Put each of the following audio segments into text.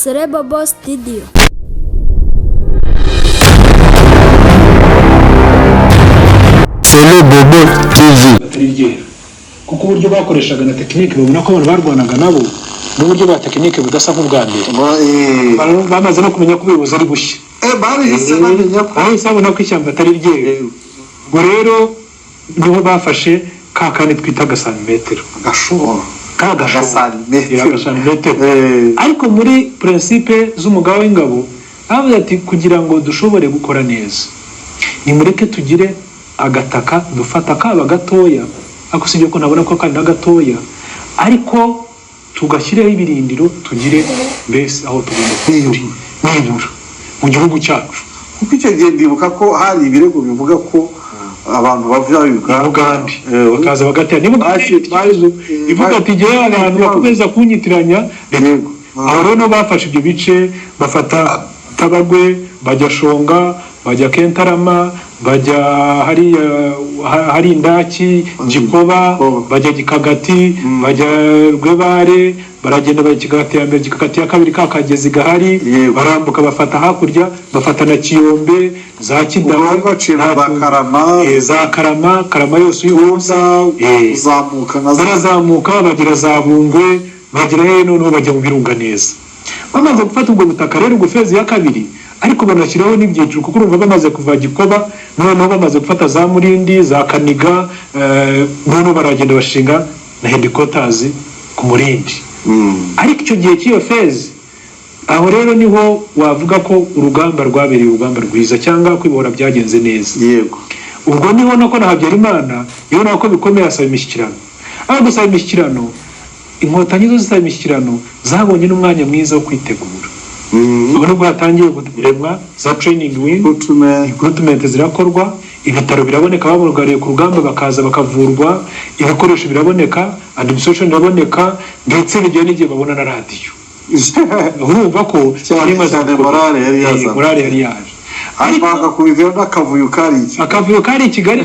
Cerebral Studio. Cerebral TV. Kuko uburyo bakoreshaga na tekinike babona ko abantu barwanaga nabo n'uburyo ba tekinike budasa nk'ubwa mbere. Bamaze no kumenya ko ubuyobozi ari bushya. Barihise bamenya ko bahise babona ko ishyamba atari ryeru. Ubwo rero niho bafashe ka kandi twita agasantimetero. gashobora Agasantimetero. Ariko muri principe z'umugabo w'ingabo bavuze ati kugira ngo dushobore gukora neza nimureke tugire agataka dufata kaba gatoya ako sibyo ko nabona ko kandi gatoya ariko tugashyiraho ibirindiro tugire mbese aho tugomba kwiyura mu gihugu cyacu. kuko icyo gihe ndibuka ko hari ibirego bivuga ko abantu bava Uganda bakaza bagatera ivuga ati igihe abantu bakomeza kunyitiranya aho rero bafashe ibyo bice bafata Tabagwe bajya Shonga bajya Kentarama bajya hari Indaki Gikoba bajya Gikagati bajya Rwebare baragenda bajya Gikagati ya mbere Gikagati ya kabiri kakagezi gahari barambuka bafata hakurya bafata na Kiyombe za Kidama za Karama yose y'ubuza uzamuka bagira za Bungwe bagira none bajya mu Birunga neza. Bamaze gufata ubwo butaka rero gufezi ya kabiri ariko banashyiraho n'ibyiciro kuko urumva bamaze kuva Gikoba noneho bamaze gufata za Murindi za Kaniga noneho baragenda bashinga na headquarters ku Murindi. Ariko icyo gihe cy'iyo fezi aho rero niho wavuga ko urugamba rwabereye urugamba rwiza cyangwa kwibora byagenze neza. Ubwo niho nako na Habyarimana iyo nako bikomeye asaba imishyikirano. Aho gusaba imishyikirano inkotanyi zo zisaba imishyikirano zabonye n'umwanya mwiza wo kwitegura. Ubwo nubwo hatangiye kuremwa za training wing recruitment zirakorwa ibitaro biraboneka babugariye ku rugamba bakaza bakavurwa ibikoresho biraboneka administration biraboneka ndetse bigiye n'igihe babona na radio. Urumva ko morale yari yaje ariko akakubizera n'akavuyo kari Kigali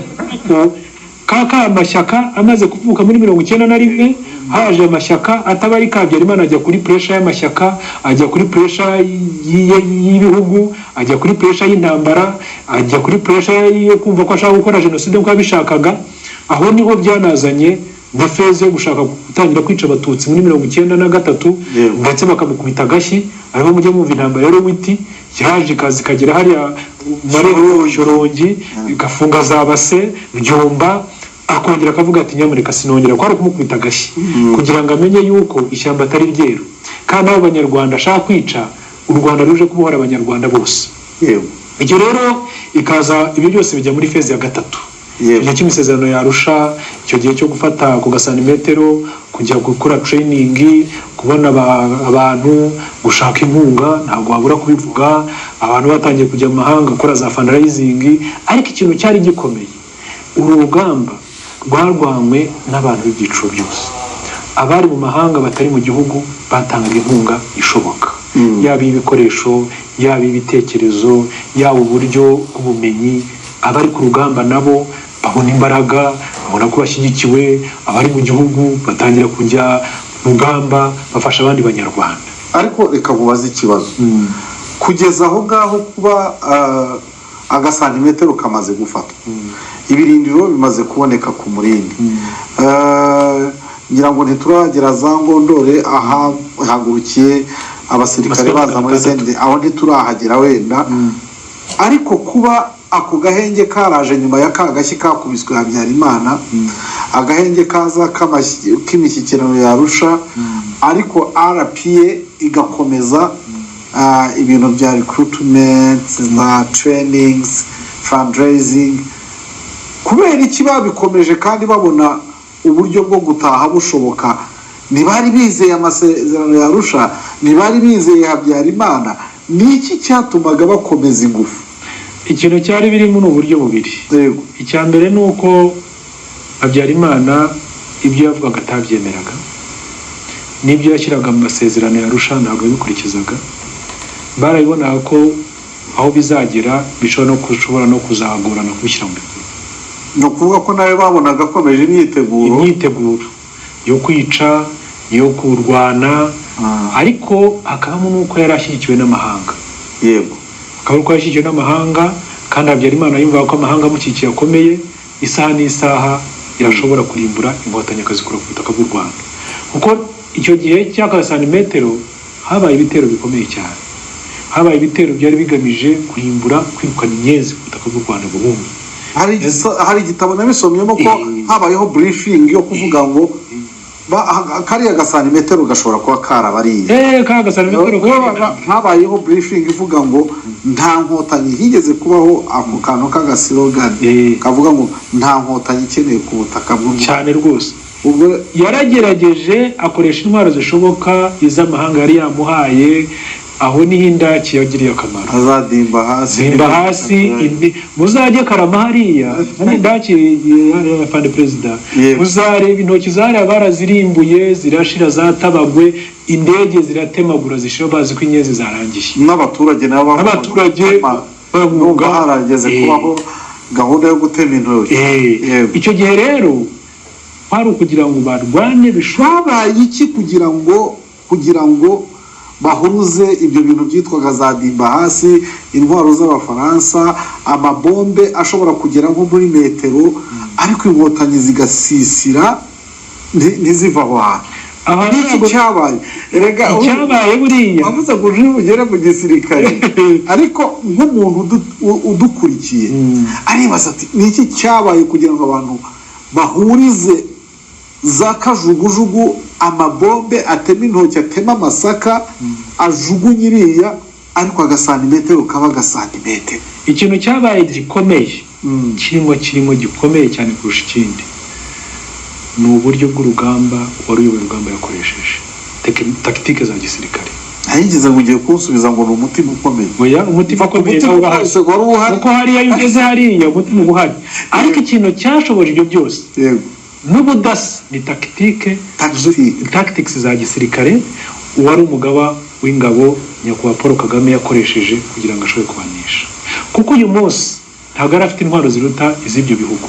kaka amashyaka amaze kuvuka muri 1991 haje amashyaka atabari Habyarimana ajya kuri pressure y'amashyaka ajya kuri pressure y'ibihugu ajya kuri pressure y'intambara ajya kuri pressure yo kumva ko ashaka gukora genocide nk'uko abishakaga. Aho niho byanazanye na feze yo gushaka gutangira kwica abatutsi muri 1993 ndetse bakamukubita agashyi ariho mujye mumva intambara rero witi yaje kazi kagera hariya Marero Shorongi gafunga za Base Byumba akongera akavuga ati nyamuneka sinongera ko ari kumukubita agashyi kugira ngo amenye yuko ishyamba atari ryeru kandi abanyarwanda ashaka kwica u Rwanda ruje kubohora abanyarwanda bose. Icyo rero ikaza ibyo byose bijya muri fezi ya gatatu. Igihe cy'imisezerano ya Arusha icyo gihe cyo gufata ku gasantimetero kujya gukora training kubona abantu gushaka inkunga ntabwo wabura kubivuga abantu batangiye kujya mu mahanga gukora za fundraising. Ariko ikintu cyari gikomeye urugamba rwarwanywe n'abantu b'ibyiciro byose abari mu mahanga batari mu gihugu batangaga inkunga ishoboka yaba ibikoresho yaba ibitekerezo yaba uburyo bw'ubumenyi abari ku rugamba nabo babona imbaraga babona ko bashyigikiwe abari mu gihugu batangira kujya mu rugamba bafasha abandi banyarwanda. Ariko reka mubaze ikibazo kugeza aho ngaho kuba agasantimetero kamaze gufatwa ibirindiro bimaze kuboneka ku Murindi ngira ngo ntituragera za Ngondore aha hagurukiye abasirikare baza muri Sende aho ntiturahagera wenda ariko kuba ako gahenge karaje nyuma ya kagashyi kakubiswe Habyarimana agahenge kaza k'imishyikirano ya Arusha ariko RPA igakomeza ibintu bya recruitment na trainings fundraising kubera iki babikomeje kandi babona uburyo bwo gutaha bushoboka ntibari bizeye amasezerano ya Arusha ntibari bizeye Habyarimana niki cyatumaga bakomeza ingufu? Ikintu cyari birimo n'uburyo bubiri. Icya mbere nuko Habyarimana ibyo yavugaga atabyemeraga n'ibyo yashyiraga mu masezerano ya Arusha ntabwo yabikurikizaga. Barayibonaga ko aho bizagera bishobora no kuzagorana kubishyira mu bikorwa. No kuvuga ko nawe babonaga akomeje imyiteguro yo kwica yo kurwana ariko hakabamo n'uko yari ashyigikiwe n'amahanga. yego akaba uko yashyigikiwe n'amahanga kandi Habyarimana yumvaga ko amahanga amukikiye akomeye, isaha n'isaha irashobora kurimbura inkotanyi akazikura ku butaka bw'u Rwanda. kuko icyo gihe cy'aka santimetero habaye ibitero bikomeye cyane, habaye ibitero byari bigamije kurimbura, kwirukana inyenzi ku butaka bw'u Rwanda burundu. hari igitabo nabisomyemo ko habayeho briefing yo kuvuga ngo kariya gasantimetero gashobora kuba karabariye. Ka gasantimetero habayeho briefing ivuga ngo nta nkotanyi higeze kubaho ako kantu k'agasilogani kavuga ngo nta nkotanyi ikeneye ku butaka bw'u Rwanda cyane rwose. ubwo yaragerageje akoresha intwaro zishoboka iz'amahanga yari yamuhaye, aho niho indaki yagiriye akamaro. azadimba hasi muzajye Karama hariya indaki afande perezida, muzareba intoki zariya barazirimbuye zirashira, zatabagwe, indege ziratemagura zishira, bazi ko inyenzi zarangiye. n'abaturage nabo bavuga harageze kubaho gahunda yo gutema intoki. icyo gihe rero kwari ukugira ngo barwane. bishabaye iki kugira ngo bahuruze ibyo bintu byitwaga za dimba hasi, intwaro z'abafaransa, amabombe ashobora kugera nko muri metero, ariko inkotanyi zigasisira ntiziva aho hantu. Iki cyabaye icyabaye buriya bavuze ngo uje bugere mu gisirikare ariko nk'umuntu udukurikiye aribaza ati ni iki cyabaye kugira ngo abantu bahurize za kajugujugu, amabombe atema intoki, atema amasaka, ajugunye iriya, ariko agasantimetero kaba agasantimetero. ikintu cyabaye gikomeye kirimo gikomeye cyane kurusha ikindi ni uburyo bw'urugamba wari uyoboye urugamba yakoresheje tactique za gisirikare. Nayigeze ngo ugiye kunsubiza ngo ni umutima ukomeye. Oya, umutima ukomeye kuko hariya iyo ugeze hariya umutima uba uhari, ariko ikintu cyashoboje ibyo byose n'ubudasa ni tactics za gisirikare uwari umugaba w'ingabo nyakubahwa Paul Kagame yakoresheje kugira ngo ashobore kubanisha. kuko uyu munsi ntabwo yari afite intwaro ziruta iz'ibyo bihugu,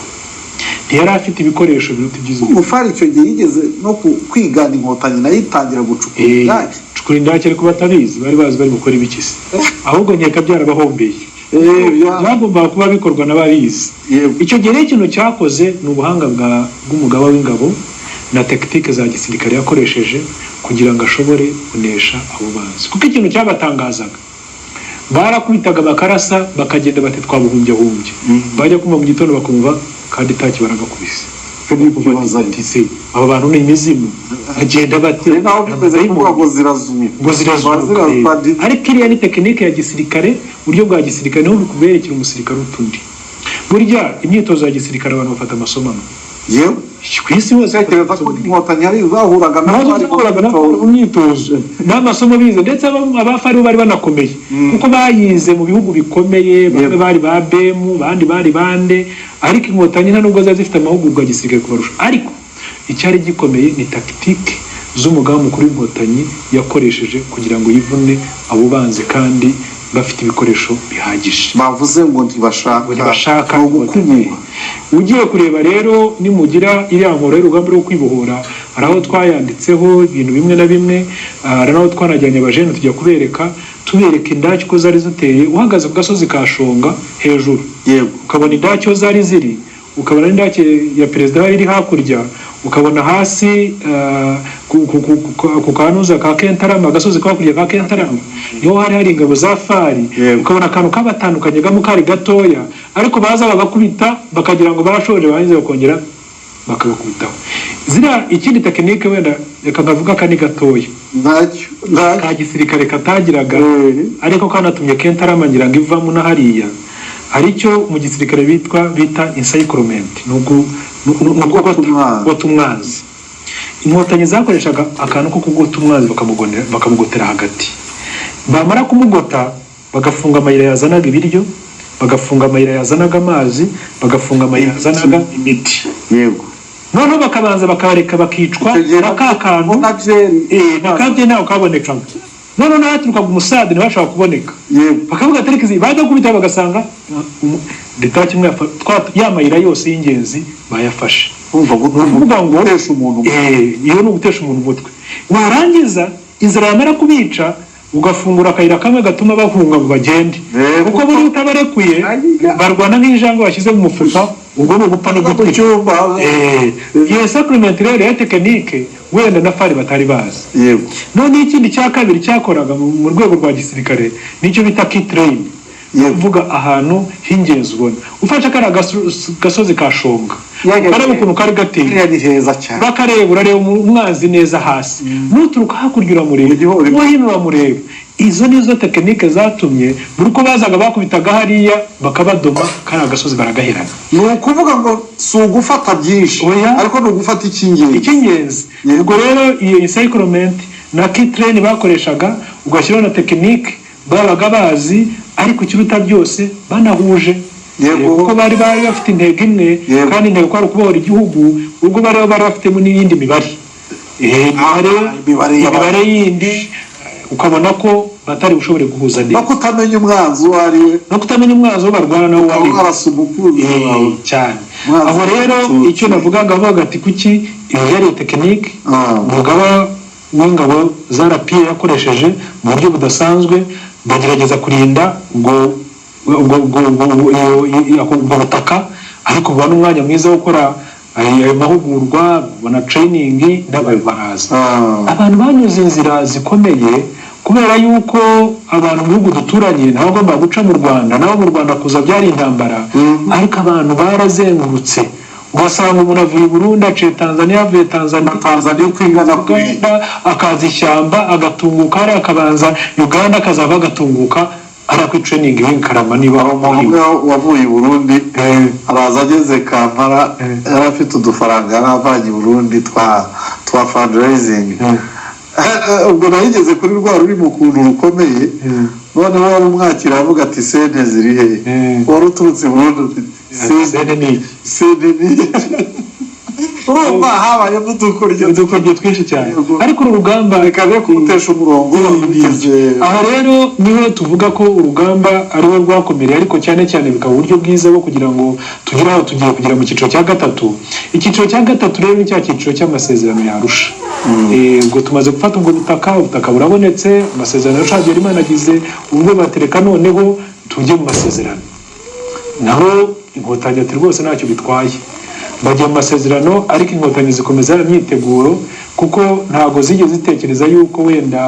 ntiyari afite ibikoresho biruta iby'izo bihugu. Umufari icyo gihe yigeze no kwigana inkotanyi nayo itangira gucukura indake, ariko batabizi, bari bazi bari gukora ibikisi, ahubwo nkeka byarabahombeye. byagombaga kuba bikorwa n'ababizi. icyo gihe ikintu cyakoze ni ubuhanga bw'umugaba w'ingabo na tactique za gisirikare yakoresheje kugira ngo ashobore kunesha abo banzi. kuko ikintu cyabatangazaga, barakubitaga bakarasa bakagenda bati twabuhumbye, bajya kumva mu gitondo bakumva kandi taki baragakubise. abo bantu ni imizimu, agenda bati ngo zirazuka. ariko iriya ni tekinike ya gisirikare, uburyo bwa gisirikare niho bukuberekera umusirikare utundi. burya imyitozo ya gisirikare abantu bafata amasomo ku isi hose. inkotanyi ari zahuraga mu myitozo n'amasomo bize, ndetse abafari bari banakomeye kuko bayize mu bihugu bikomeye, bamwe bari ba bemu, bandi bari bande, ariko inkotanyi nta nubwo zari zifite amahugurwa ya gisirikare kubarusha. ariko icyari gikomeye ni tactique z'umugaba mukuru w'inkotanyi yakoresheje kugira ngo yivune abo banze kandi bafite ibikoresho bihagije. bavuze ngo ntibashaka gukubura. ugiye kureba rero nimugira iriya nkoro y'urugamba rwo kwibohora, hari aho twayanditseho ibintu bimwe na bimwe, hari n'aho twanajyanye abajene tujya tubereka indake uko zari ziteye. uhagaze ku gasozi ka Shonga hejuru ukabona indake aho zari ziri, ukabona n'indake ya perezida wari iri hakurya, ukabona hasi ku kanuza ka Kentarama, agasozi kakurya ka Kentarama niho hari ingabo za fari. ukabona akantu kabatandukanye gamo kari gatoya, ariko baza bagakubita bakagira ngo barashoje, barangiza bakongera bakabakubitaho. ikindi tekinike wenda reka ngavuga kani gatoya ka gisirikare katagiraga, ariko kanatumye Kentarama ngira ngo ivamo na hariya, aricyo mu gisirikare bita encyclement, kugota umwanzi. inkotanyi zakoreshaga akantu ko kugota umwanzi bakamugotera hagati, bamara kumugota bagafunga amayira yazanaga ibiryo, bagafunga amayira yazanaga amazi, bagafunga amayira yazanaga imiti. noneho bakabanza bakabareka bakicwa na ka kantu nakabye nawe kabonekaga. noneho haturukaga umusade ntibashobora kuboneka, bakavuga atariki bajya kubita bagasanga leta kimwe ya mayira yose y'ingenzi bayafashe. uvuga ngo iyo ni ugutesha umuntu umutwe. warangiza inzara yamara kubica ugafungura akayira kamwe gatuma bahunga ngo bagende kuko buri utabarekuye barwana nk'injangwe bashyize mu mufuka ubwo ni ugupfa no gutwika iyo supplement rero ya tekinike wenda na fari batari bazi noneho ikindi cya kabiri cyakoraga mu rwego rwa gisirikare nicyo bita key train uvuga ahantu h'ingenzi ubona ufashe kariya gasozi ka Shonga kareba ukuntu kari gateye urakareba urareba umwanzi neza hasi nuturuka hakurya uramureba uwo hino uramureba izo nizo tekinike zatumye buri uko bazaga bakubitaga hariya bakabadoma kariya gasozi baragaherana ni ukuvuga ngo si ugufata byinshi ariko ni ugufata icy'ingenzi ubwo rero iyo encyclement na key train bakoreshaga ugashyiraho na tekinike babaga bazi ariko ikiruta byose banahuje kuko bari bafite intego imwe kandi intego kwari ukubohora igihugu ubwo bari bafitemo n'iyindi mibare imibare yindi ukabona ko batari bushobore guhuza neza no kutamenya umwanzi uwo ari we no kutamenya umwanzi wo barwana nawo wari cyane aho rero icyo navugaga bavuga ati kuki iyo yari tekinike umugaba w'ingabo za RPA yakoresheje mu buryo budasanzwe bagerageza kurinda ubwo butaka ariko buba n'umwanya mwiza wo gukora ayo mahugurwa ubona training n'abayobaraza abantu banyuze inzira zikomeye kubera yuko abantu mu bihugu duturanye nabo bagomba guca mu Rwanda nabo mu Rwanda kuza byari intambara ariko abantu barazengurutse ugasanga umuntu avuye i Burundi aciye Tanzania avuye Tanzania kwingana Uganda akaza ishyamba agatunguka ari akabanza Uganda akazava agatunguka ari ku training y'inkarama niba wavuye i Burundi araza ageze Kampala yari afite udufaranga yaravanye i Burundi twa fundraising ubwo nayigeze kuri rwa ruri mu kuntu rukomeye noneho wari umwakira avuga ati sente ziri he wari uturutse i Burundi sente ni urumva habayemo udukoryo twinshi cyane ariko uru rugamba bikaba kumutesha umurongo aha rero niho tuvuga ko urugamba ariwo rwakomereye ariko cyane cyane bikaba uburyo bwiza bwo kugira ngo tugire aho tugiye kugira mu cyiciro cya gatatu icyiciro cya gatatu rero ni cya cyiciro cy'amasezerano ya Arusha ubwo tumaze gufata ubwo ubutaka burabonetse amasezerano y'Arusha Imana agize ubwo batereka noneho tujye mu masezerano naho inkotanyi ati rwose ntacyo bitwaye bagiye mu masezerano ariko inkotanyi zikomeza imyiteguro kuko ntago zigeze zitekereza yuko wenda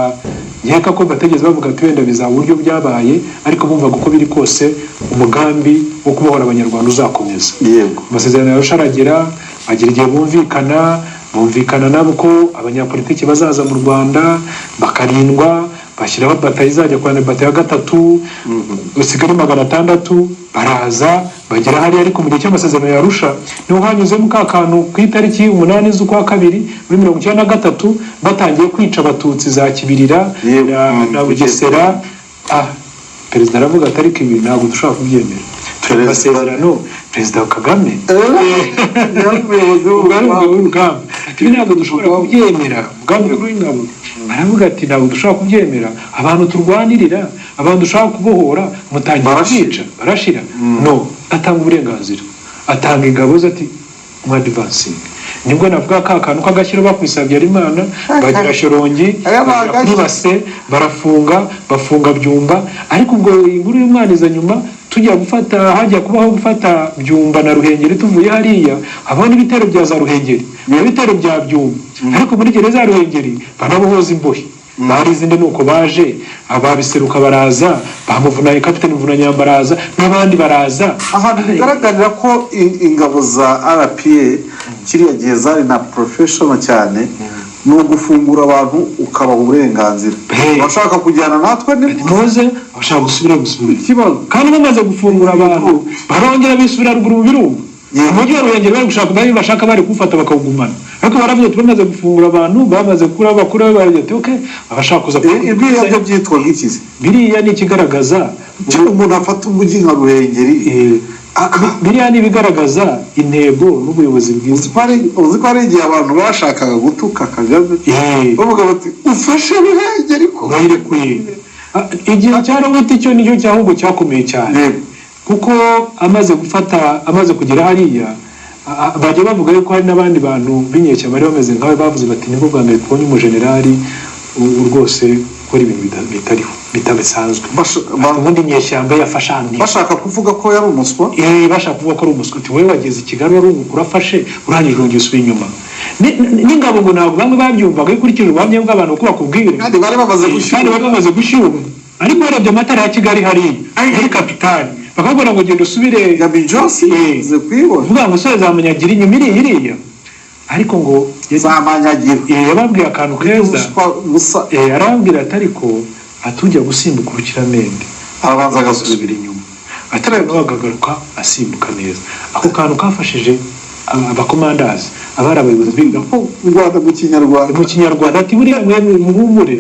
yeka ko bategeze bavuga ati wenda bizaba uburyo byabaye ariko bumvaga uko biri kose umugambi wo kubohora abanyarwanda uzakomeza amasezerano y'Arusha aragera agira igihe bumvikana nabo ko abanyapolitiki bazaza mu Rwanda bakarindwa bashyiraho batayi izajya kwana batayi ya gatatu usigara 600 baraza bagera hari ariko mu gihe cy'amasezerano ya Arusha niho hanyuzemo kakantu ku itariki 8 z'ukwa kabiri muri 1993 batangiye kwica abatutsi za Kibirira na Bugesera perezida aravuga atariki ibi ntabwo dushaka kubyemera turi masezerano perezida Kagame urugamba ati ntabwo dushobora kubyemera ubwami bw'ingabo aravuga ati ntabwo dushaka kubyemera abantu turwanirira abantu dushaka kubohora mutangira kwica barashira no atanga uburenganzira atanga ingabo ze ati mu advancing nibwo navuga ka kantu kagashyira bakwisabye Imana bagira Shorongi nibase bafunga Byumba ariko ubwo inkuru y'Imana iza nyuma tujya gufata hajya kubaho gufata Byumba na Ruhengeri tuvuye hariya abone ibitero bya za Ruhengeri ibitero bya Byumba ariko muri gereza ya Ruhengeri banabohoza imbohe barizinde nuko baje ababiseruka baraza bamuvunaye kapiteni Mvunanya baraza n'abandi baraza ahantu bigaragarira ko ingabo za RPA kiriya gihe zari na professional cyane no gufungura abantu ukabaha uburenganzira bashaka kujyana natwe muze bashaka gusubira ikibazo kandi bamaze gufungura abantu barongera bisubira ruguru mu birumbu umujyi wa Ruhengeri bari gushaka nabi bashaka bari kufata bakawugumana ariko baravuze tumaze gufungura abantu bamaze bakura baragete okay abashaka kuza ibyo byitwa nk'ikizi biriya ni kigaragaza umuntu afata umujyi nka Ruhengeri biriya ni bigaragaza intego n'ubuyobozi bwiza uzi ko ari igihe abantu bashakaga gutuka Kagame bavuga bati ufashe Ruhengeri ko bayirekuye igihe cyarabuti cyo nicyo cyahubwo cyakomeye cyane kuko amaze kugera hariya bajya bavuga yuko hari n'abandi bantu b'inyeshya bari bameze nkawe bavuze bati nibwo bwa mbere kubonye umujenerali ubu rwose gukora ibintu bitariho bitabisanzwe ubundi inyeshyamba yafashe ahantu bashaka kuvuga ko yari umuswa bashaka kuvuga ko ari umuswa uti wowe wageze i Kigali wari urafashe urangije urongera usubira inyuma n'ingabo ngo ntabwo bamwe babyumvaga bikurikije ubuhamya bw'abantu kuko bakubwira kandi bari bamaze gushyuha ariko urebye amatara ya Kigali hariya ari kapitali bakabona ngo genda usubire ya bijosi ze kwibona vuga ngo soza zamunyagira inyuma iriya ariko ngo zamanyagira yababwiye akantu keza arababwira ati ariko atujya gusimbuka urukiramende arabanza agasubira inyuma ataragaruka asimbuka neza ako kantu kafashije abakomandazi abari abayobozi biga ko Rwanda mu kinyarwanda ati buriya mwe muhumure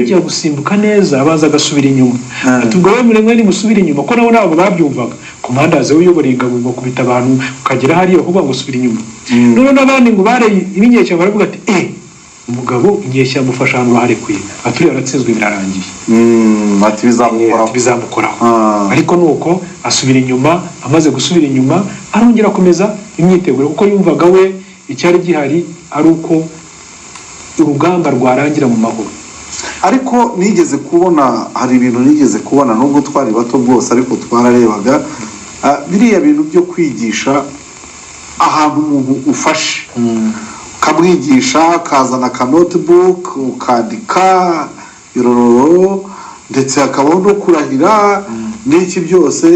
ujya gusimbuka neza abanza agasubira inyuma ati ubwo mwe mwe musubira inyuma ko nabo ntabwo babyumvaga komandazi uyobora ingabo bakubita abantu ukagera hariya kuvuga ngo usubira inyuma none n'abandi ngo bare ibinyeshyamba baravuga ati umugabo inyeshyamba ufasha ahantu baharekuye aturiye aratsinzwe birarangiye ati bizamukoraho ariko nuko asubira inyuma amaze gusubira inyuma arongera akomeza imyiteguro kuko yumvaga we icyari gihari ari uko urugamba rwarangira mu mahoro ariko nigeze kubona hari ibintu nigeze kubona nubwo twari bato bwose ariko twararebaga biriya bintu byo kwigisha ahantu umuntu ufashe ukamwigisha akazana ka notebook ukandika irororo ndetse hakabaho no kurahira n'iki byose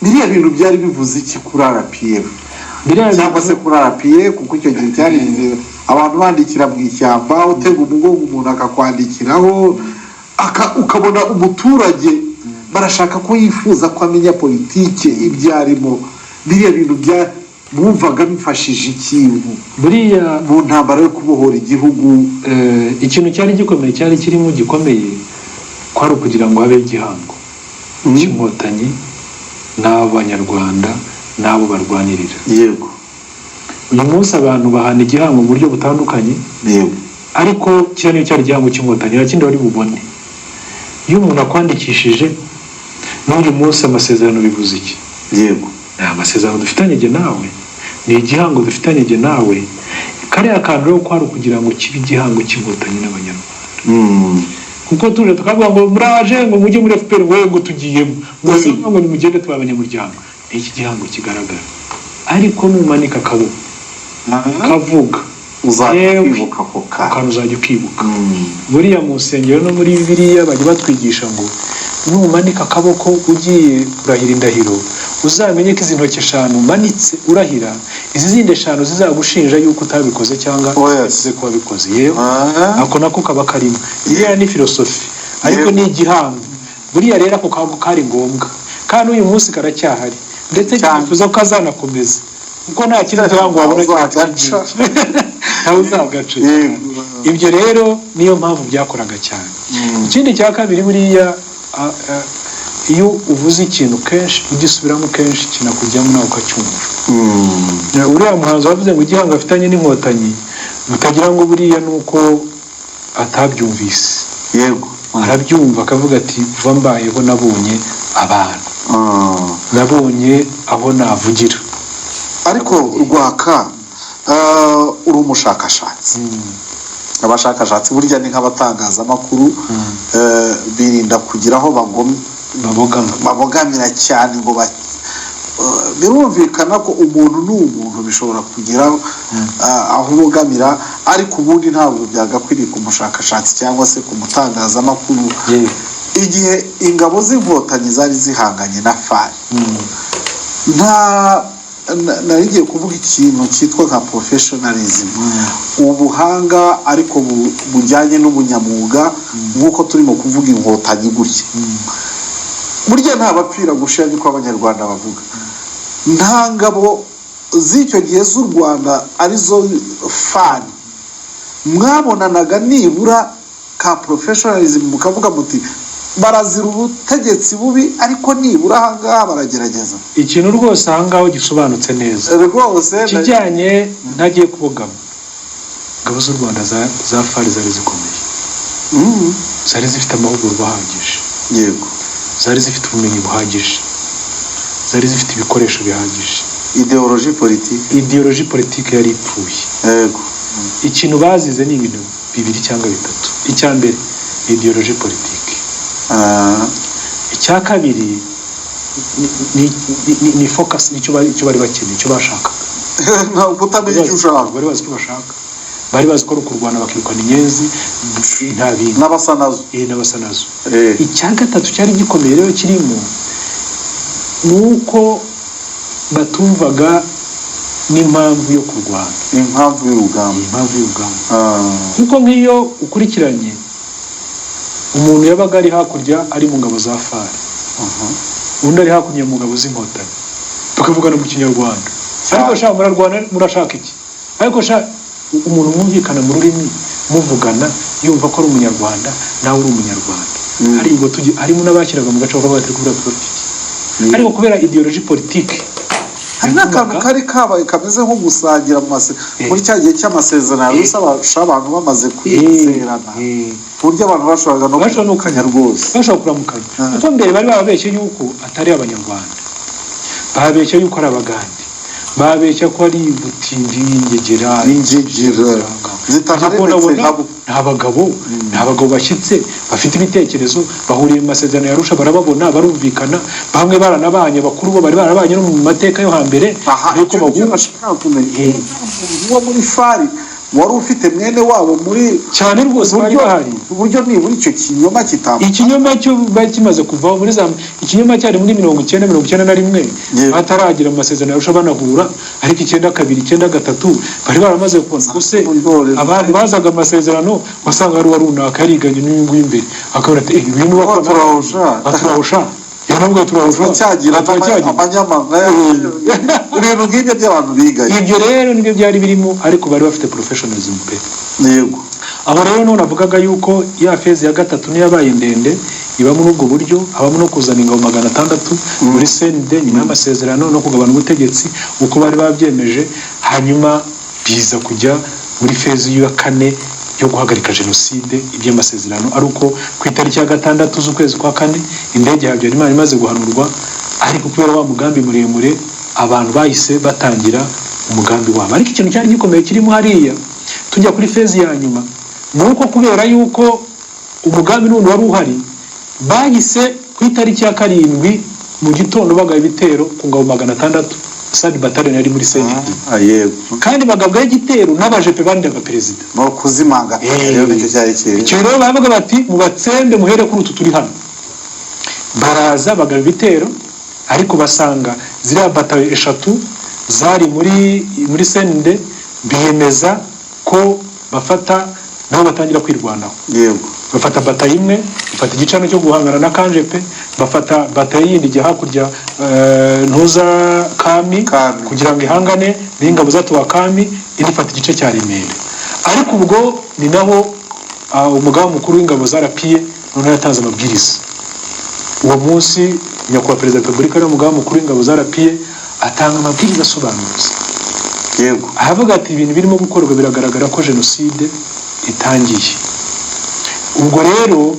biriya bintu byari bivuze iki kuri RPF cyangwa se kuri RPF kuko icyo gihe cyari abantu bandikira mu ishyamba utega umugongo umuntu akakwandikiraho ukabona umuturage barashaka ko yifuza ko amenya politike ibyarimo biriya bintu bumvaga bifashije ikintu buriya mu ntambara yo kubohora igihugu ikintu cyari gikomeye cyari kirimo gikomeye kwari ukugira ngo habe igihango cy'inkotanyi n'abanyarwanda n'abo barwanirira yego uyu munsi abantu bahana igihango mu buryo butandukanye yego ariko kiriya niyo cyari igihango cy'inkotanyi nta kindi wari bubone iyo umuntu akwandikishije n'uyu munsi amasezerano bivuze iki yego ni amasezerano dufitanye jye nawe ni igihango dufitanye jye nawe kariya kantu rero kwari ukugira ngo kibe igihango cy'inkotanyi n'abanyarwanda kuko tuje tukavuga ngo muraje ngo mujye muri FPR ngo tugiyemo ngo nimugende tuba abanyamuryango iki gihango kigaragara ariko numanika akaboko kavuga uzakwibuka ko kantu uzajya ukibuka buriya mu nsengero no muri Bibiliya bajya batwigisha ngo numanika akaboko ugiye kurahira indahiro uzamenye ko izi ntoki 5 umanitse urahira izi zindi 5 zizagushinja yuko utabikoze cyangwa uze kuba bikoze yewe ako nako kaba karimo iriya ni filosofi ariko ni igihango buriya rero ako kantu kari ngombwa kandi uyu munsi karacyahari ndetse cyifuza ko kazanakomeza kuko nta kindi gihango wabona uzagaca ibyo rero niyo mpamvu byakoraga cyane ikindi cya kabiri buriya iyo uvuze ikintu kenshi ugisubiramo kenshi kinakujyamo nawe ukacyumva uriya muhanzi wavuze ngo igihango afitanye n'inkotanyi mutagira ngo buriya nuko atabyumvise yego arabyumva akavuga ati vuba mbayeho nabonye abantu nabonye aho navugira ariko Rwaka uri umushakashatsi abashakashatsi burya ni nk'abatangazamakuru birinda kugira aho babogamira cyane ngo birumvikana ko umuntu n'umuntu bishobora kugira aho ubogamira ariko ubundi ntabwo byagakwiriye ku mushakashatsi cyangwa se ku mutangazamakuru igihe ingabo z'inkotanyi zari zihanganye na FARC narigiye kuvuga ikintu cyitwa nka professionalism ubuhanga ariko bujyanye n'ubunyamwuga nk'uko turimo kuvuga inkotanyi gutya burya nta bapfira gushira niko abanyarwanda bavuga nta ngabo z'icyo gihe z'u Rwanda arizo FARC mwabonanaga nibura ka professionalism mukavuga muti barazira ubutegetsi bubi ariko nibura ahangaha baragerageza ikintu rwose ahangaho gisobanutse neza rwose kijyanye ntagiye kubogama ingabo z'u Rwanda za FARC zari zikomeye zari zifite amahugurwa ahagije yego zari zifite ubumenyi buhagije zari zifite ibikoresho bihagije ideologie politique yari ipfuye yego ikintu bazize ni ibintu bibiri cyangwa bitatu. Icya mbere ni ideologie politique, icya kabiri ni focus, nicyo bari bakeneye, icyo bashaka kutamenya icyo ushaka. Bari bazi icyo bashaka, bari bazi ko kurwana bakirukana inyenzi nta bindi n'abasa nazo. Icya gatatu cyari gikomeye rero kirimo nuko batumvaga n'impamvu yo kurwana, impamvu y'urugamba. kuko nk'iyo ukurikiranye umuntu yabaga ari hakurya ari mu ngabo za FARC, undi ari hakurya mu ngabo z'inkotanyi, tukavugana mu kinyarwanda, ariko shaka murashaka iki, ariko shaka umuntu mwumvikana mu rurimi muvugana yumva ko ari umunyarwanda nawe uri umunyarwanda. harimo n'abashyiraga mu gace bakavuga bati kubera politiki, ariko kubera ideologie politique hari n'akantu kari kabaye kameze nko gusangira muri cya gihe cy'amasezerano y'usabasha abantu bamaze kwizerana, buryo abantu bashoboraga no kuramukanya rwose, bashobora kuramukanya. Kuko mbere bari babeshye yuko atari abanyarwanda, babeshye yuko ari abagande, babeshya ko ari butindi ingegera ntabagabo bashyitse bafite ibitekerezo, bahuriye mu masezerano yarusha, barababona, barumvikana, bamwe baranabanye, bakuru bo bari barabanye no mu mateka yo hambere. Ariko uwo muri FARI wari ufite mwene wabo muri cyane rwose bari bahari, uburyo nibura icyo kinyoma kitamba, ikinyoma cyo bari kimaze kuvaho muri ikinyoma cyari muri 1991 bataragira mu masezerano yarusha banahura, ariko 92 93 bari baramaze kubona gusa abantu bazaga amasezerano wasanga ari warunaka yariganye n'uyu imbere akabona ati ibintu baturahusha yanabwo turahusha cyagira abanyamanga ibintu nk'ibyo by'abantu bigaye. Ibyo rero nibyo byari birimo, ariko bari bafite professionalism pe. Yego, abo rero none avugaga yuko ya phase ya gatatu niyo yabaye ndende, iba muri ubwo buryo, habamo no kuzana ingabo 600 muri CND nyuma y'amasezerano no kugabana ubutegetsi uko bari babyemeje, hanyuma biza kujya muri phase ya kane yo guhagarika jenoside. Iby'amasezerano ari uko ku itariki ya 6 z'ukwezi kwa kane indege ya Habyarimana imaze guhanurwa, ariko kubera wa mugambi muremure abantu bahise batangira umugambi wabo. Ariko ikintu cyari gikomeye kirimo hariya tujya kuri phase ya nyuma, nuko kubera yuko umugambi n'undi wari uhari, bahise ku itariki ya 7 mu gitondo bagaba ibitero ku ngabo 600 Sadi Battalion yari muri CND. Kandi bagabwaho igitero n'abajepe bandaga perezida no kuzimanga. Rero nicyo cyari kiri, icyo rero bavuga bati mubatsembe muhere kuri utu turi hano. Baraza bagaba ibitero, ariko basanga ziriya batayo 3 zari muri CND, biyemeza ko bafata nabo batangira kwirwanaho. Yego, bafata batayo imwe, bafata igicano cyo guhangana na Kanjepe, bafata batayo yindi ijya hakurya ntuza Kami kugira ngo ihangane n'ingabo zatuwa Kami, indi fata igice cya Remera. Ariko ubwo ni naho umugaba mukuru w'ingabo zarapiye none yatanze amabwiriza. Uwo munsi nyakubahwa perezida wa Repubulika n'umugaba mukuru w'ingabo zarapiye atanga amabwiriza asobanutse. Yego, ahavuga ati ibintu birimo gukorwa biragaragara ko jenoside itangiye. Ubwo rero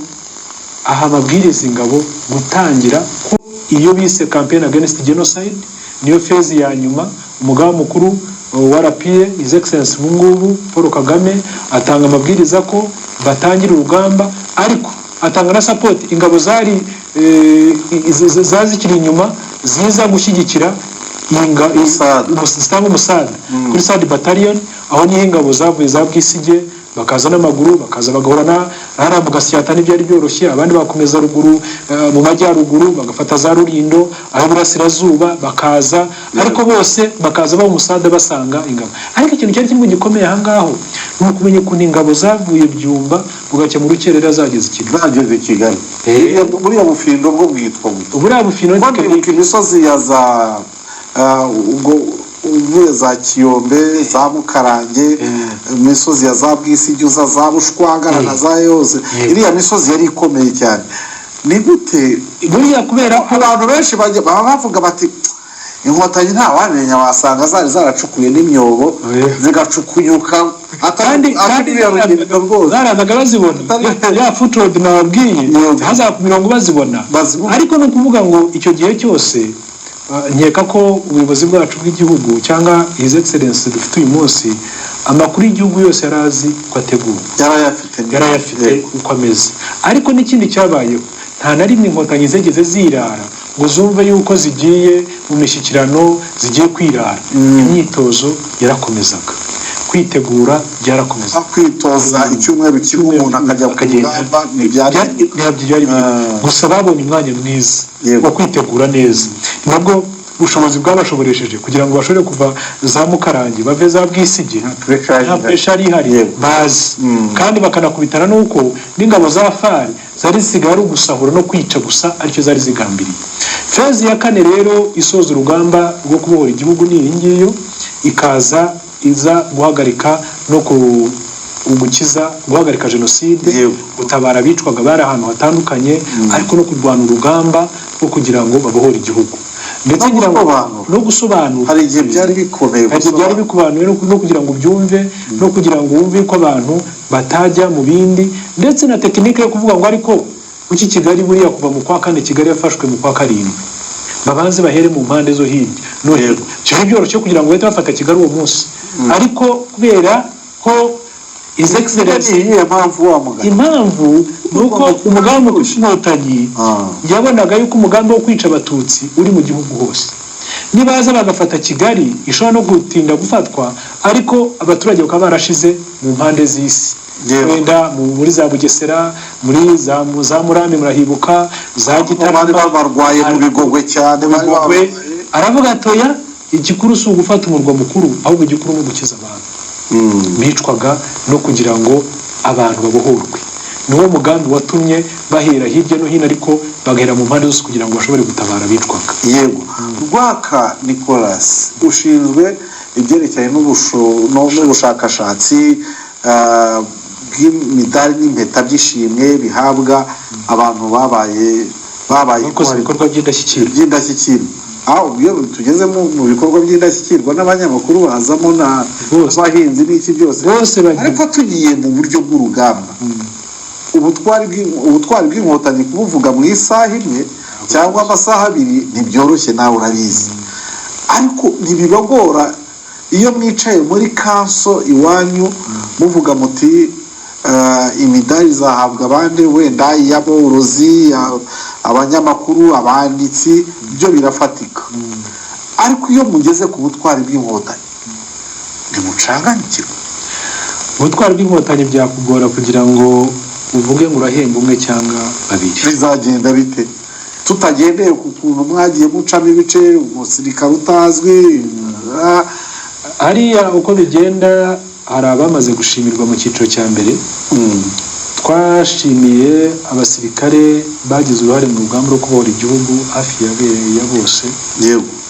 aha amabwiriza ingabo gutangira ko iyo bise campaign against genocide niyo phase ya nyuma. Umugaba mukuru wa RPA His Excellency Mungubu Paul Kagame atanga amabwiriza ko batangira urugamba, ariko atanga na support ingabo zazikiri inyuma ziza gushyigikira umusada kuri Sadi Battalion, aho niho ingabo zavuye za Bwisige bakaza n'amaguru, bakaza bagahorana harabu Gasyata n'ibyari byoroshye, abandi bakomeza ruguru mu majyaruguru bagafata za Rurindo, aho burasirazuba bakaza, ariko bose bakaza ba umusada basanga ingabo. Ariko ikintu cyari kimwe gikomeye aha ngaho ni ukumenya ko ingabo zavuye Byumba bugacya mu rukerera zageze Kigali. Buriya bufindo bwo bwitwa buriya bufindo imisozi ya za ubwo uvuye za Kiyombe, za Mukarange, imisozi ya za Bwisigi, za Bushwagara na za yose, iriya misozi yari ikomeye cyane. Ni gute buriya kubera abantu benshi baba bavuga bati inkotanyi nta wamenya, wasanga zaracukuye n'imyobo zigacukunyuka, kandi zarazaga bazibona ya footroad nababwiye haza ku mirongo bazibona. Ariko no kuvuga ngo icyo gihe cyose nkeka ko ubuyobozi bwacu bw'igihugu cyangwa his excellence dufite uyu munsi amakuru y'igihugu yose yari azi ko ategurwa, yarayafite uko ameze. Ariko n'ikindi cyabayeho, nta na rimwe inkotanyi zigeze zirara ngo zumve yuko zigiye mu mishyikirano, zigiye kwirara. Imyitozo yarakomezaga, kwitegura byarakomeza, kwitoza icyumweru kimwe umuntu akajya ku rugamba ntibyari gusa babonye umwanya mwiza wo kwitegura neza. Nabwo ubushobozi bwabashoboresheje kugira ngo bashobore kuva za Mukarange bave za Bwisigi, nta pressure ihari bazi, kandi bakanakubitana n'uko n'ingabo za FAR zari zisigaye ari ugusahura no kwica gusa, aricyo zari zigambiriye. Fezi ya kane rero isoza urugamba rwo kubohora igihugu ni iyi ngiyo, iza guhagarika no gukiza, guhagarika jenoside, gutabara abicwaga bari ahantu hatandukanye, ariko no kurwana urugamba rwo kugira ngo babohore igihugu, ndetse no gusobanura. Hari igihe byari bikubanuye no kugira ngo ubyumve, no kugira ngo wumve ko abantu batajya mu bindi, ndetse na tekinike yo kuvuga ngo ariko kuki Kigali buriya kuva mu kwa kane Kigali yafashwe mu kwa karindwi, babanze bahere mu mpande zo hirya no hino. Cyo byoroshye kugira ngo bahite bafata Kigali uwo munsi, ariko kubera ko his excellence impamvu nuko umugambi w'Inkotanyi yabonaga yuko umugambi wo kwica abatutsi uri mu gihugu hose, nibaza bagafata Kigali ishobora no gutinda gufatwa, ariko abaturage bakaba barashize mu mpande z'isi, wenda muri za Bugesera, muri za Murambi murahibuka, za Gitarama barwaye mu Bigogwe cyane, aravuga atoya igikuru si ugufata umurwa mukuru, ahubwo igikuru no gukiza abantu bicwaga no kugira ngo abantu babohorwe. Niwo mugambi watumye bahera hirya no hino, ariko bagahera mu mpande zose kugira ngo bashobore gutabara bicwaga. Yego, Rwaka Nicolas ushinzwe ibyerekeye n'ubushakashatsi bw'imidari n'impeta by'ishimwe bihabwa abantu babaye bakoze ibikorwa by'indashyikirwa. Iyo tugeze mu bikorwa by'indashyikirwa n'abanyamakuru bazamo n'abahinzi n'iki byose, ariko tugiye mu buryo bw'urugamba, ubutwari bw'inkotanyi kubuvuga mu isaha imwe cyangwa amasaha abiri ntibyoroshye, nawe urabizi. Ariko ntibibagora iyo mwicaye muri kanso iwanyu muvuga muti imidari izahabwa abandi, wenda iy'aborozi, abanyamakuru, abanditsi, byo birafatika. Ariko iyo mugeze ku butwari bw'inkotanyi ntimucanganyikirwa. Ubutwari bw'inkotanyi byakugora kugira ngo uvuge ngo urahemba umwe cyangwa babiri. Bizagenda bite tutagendeye ku kuntu mwagiye mucamo ibice, umusirikare utazwi? Hariya uko bigenda, hari abamaze gushimirwa mu cyiciro cya mbere. Twashimiye abasirikare bagize uruhare mu rugamba rwo kubohora igihugu hafi ya bose,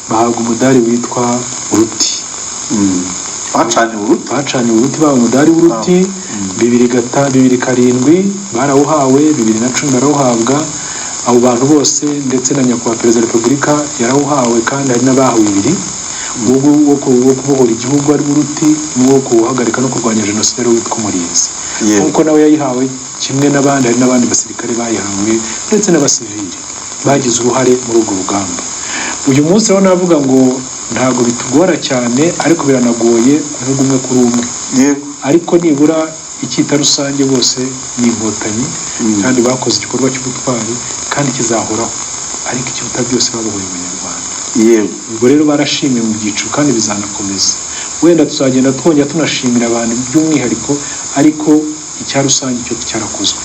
bahabwa umudari witwa uruti. Bacaniwe uruti, baba umudari w'uruti. 2007 barawuhawe, 2010 barawuhabwa. Abo bantu bose ndetse na nyakubahwa perezida wa repubulika yarawuhawe, kandi hari n'abahawe 2 wo kubohora igihugu ari uruti, n'uwo kuhagarika no kurwanya jenoside witwa umurinzi. Nkuko nawe yayihawe kimwe n'abandi, hari n'abandi basirikare bayihawe ndetse n'abasivili bagize uruhare muri urwo rugamba. Uyu munsi rero navuga ngo ntabwo bitugora cyane, ariko biranagoye kuvuga umwe kuri umwe, ariko nibura icyita rusange bose ni inkotanyi, kandi bakoze igikorwa cy'ubutwari kandi kizahoraho, ariko ikiruta byose babohoye Abanyarwanda. Ubwo rero barashimiwe mu byiciro kandi bizanakomeza. Wenda tuzagenda twongera tunashimira abantu by'umwihariko, ariko icya rusange cyo cyarakozwe.